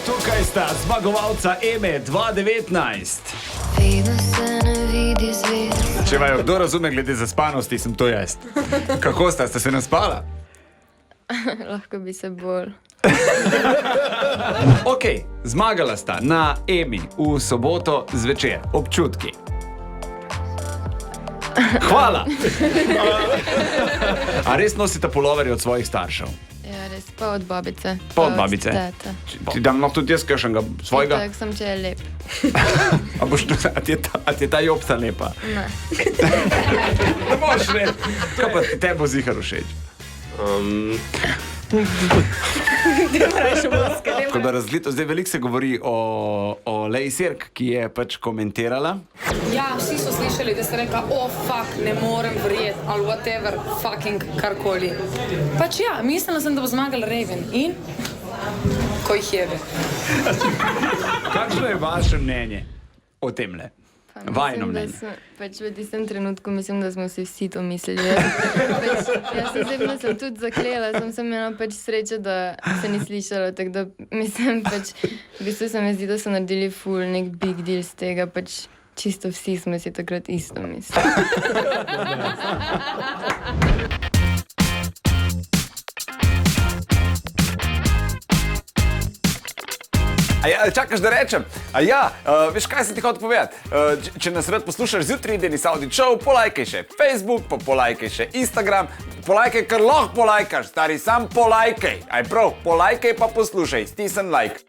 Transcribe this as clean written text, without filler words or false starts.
Tukaj sta zmagovalca Eme 2019. Če vaju kdo razume glede zaspanosti, sem to jaz. Kako sta se naspala? Lahko bi se bolj. Ok, zmagala sta na Emi v soboto zvečer. Občutki. Hvala! A res nosite puloverje od svojih staršev? Ja, res, pa od babice. Pa od babice? Teta. Ti dam lahko tudi jaz kakšnega svojega? Tak sem, če je lep. A ti je ta jopca lepa? Ne. Ne boš reči. Kaj pa te bo zihar všeč? Tako da razlito, zdaj veliko se govori o Lej Sirk, ki je pač komentirala. Ja, vsi so slišali, da se reka, fuck, ne morem verjeti, ali whatever, fucking karkoli. Pač ja, mislila sem, da bo zmagal Raven in ko jih jebe. Kakšno je vaše mnenje o temle? Vajno mnenje. Pač v tistem trenutku mislim, da smo vsi to mislili. Jaz osebno sem tudi zaklela, sem imela pač srečo, da se ni slišala, tako da mislim pač, v bistvu se mi zdi, da so naredili ful nek big deal z tega, pač čisto vsi smo si takrat isto mislili. A ja, čakaš, da rečem? A ja, veš, kaj sem ti hotel povedati? Če nas rad poslušaš zjutraj, Deni Saudi Show, polajkaj še Facebook, pa polajkaj še Instagram, polajkaj, kar lahko polajkaš, stari, sam polajkaj. Aj prav, polajkaj pa poslušaj, stisni like.